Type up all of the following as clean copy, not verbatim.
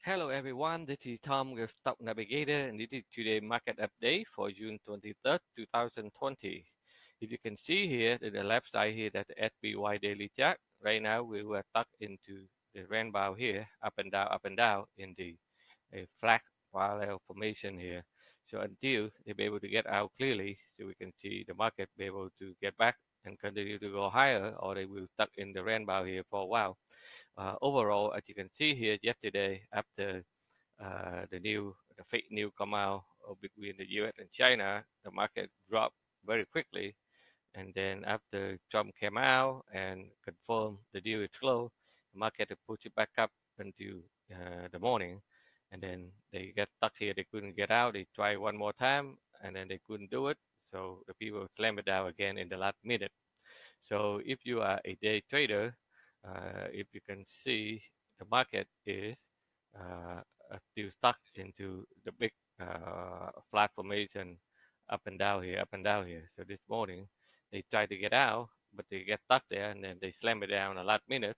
Hello everyone, this is Tom with Stock Navigator and this is today market update for June 23rd, 2020. If you can see here to the left side here that the SPY daily chart, right now we were stuck into the rainbow here, up and down in the a flat parallel formation here. So until they be able to get out clearly, so we can see the market be able to get back and continue to go higher, or they will stuck in the rainbow here for a while. Overall, as you can see here, yesterday after the fake news come out between the U.S. and China, the market dropped very quickly. And then after Trump came out and confirmed the deal is closed, the market pushed it back up until the morning. And then they get stuck here. They couldn't get out. They tried one more time, and then they couldn't do it. So the people slammed it down again in the last minute. So if you are a day trader, if you can see the market is uh, still stuck into the big flat formation up and down here, up and down here. So this morning they try to get out, but they get stuck there and then they slam it down a last minute.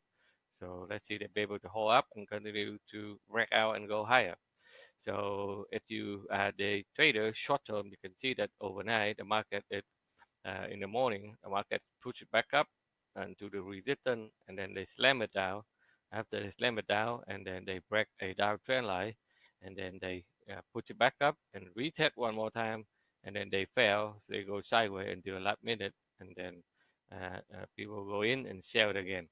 So let's see they be able to hold up and continue to break out and go higher. So if you are the trader short term, you can see that overnight the market is in the morning, the market push it back up and to the resistance, and then they slam it down. After they slam it down, and then they break a downtrend line, and then they push it back up and retest one more time, and then they fail. So they go sideways until the last minute, and then people go in and sell it again.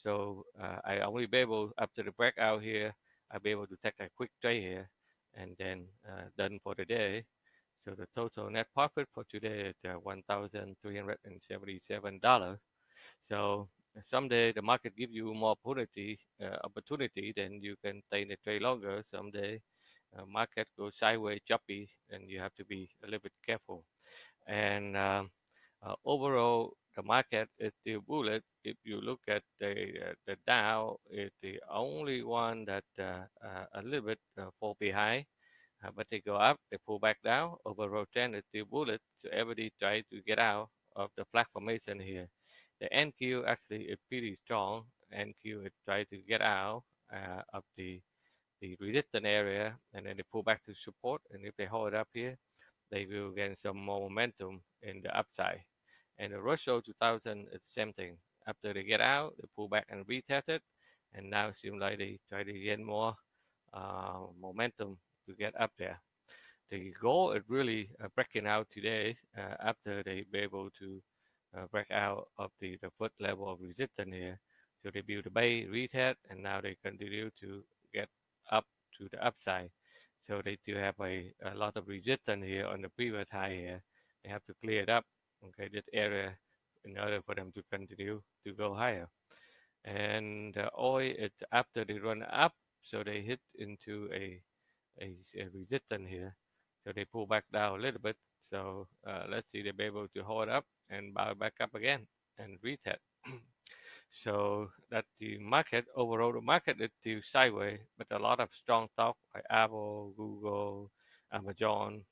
So I only be able after the breakout here, I'll be able to take a quick trade here, and then done for the day. So the total net profit for today is $1,377. So someday the market give you more opportunity, then you can stay in the trade longer. Someday market goes sideways, choppy, and you have to be a little bit careful. And overall, the market is still bullish. If you look at the Dow, it's the only one that a little bit fall behind, but they go up, they pull back down. Overall trend is still bullish, so everybody try to get out of the flag formation here. The NQ actually is pretty strong. NQ is trying to get out of the resistance area, and then they pull back to support. And if they hold it up here, they will gain some more momentum in the upside. And the Russell 2000 is the same thing. After they get out, they pull back and retest it, and now it seems like they try to gain more momentum to get up there. The goal is really breaking out today after they be able to break out of the first level of resistance here. So they build a base, retest, and now they continue to get up to the upside. So they still have a lot of resistance here on the previous high here. They have to clear it up, okay, this area in order for them to continue to go higher. And oil, it after they run up, so they hit into a resistance here. So they pull back down a little bit. So let's see, they be able to hold up and bow back up again and retest. So that the market overall, the market is still sideways, but a lot of strong stock like Apple, Google, Amazon,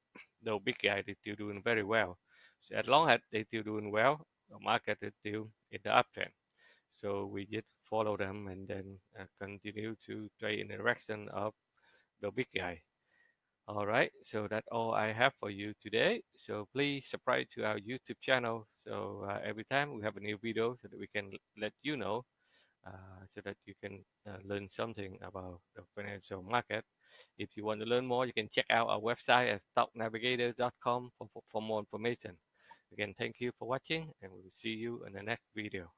those big guys, they still doing very well. So as long as they still doing well, the market is still in the uptrend. So we just follow them and then continue to trade in the direction of the big guy. All right, so that's all I have for you today. So please subscribe to our YouTube channel. So every time we have a new video, so that we can let you know, so that you can learn something about the financial market. If you want to learn more, you can check out our website at stocknavigator.com for more information. Again, thank you for watching, and we will see you in the next video.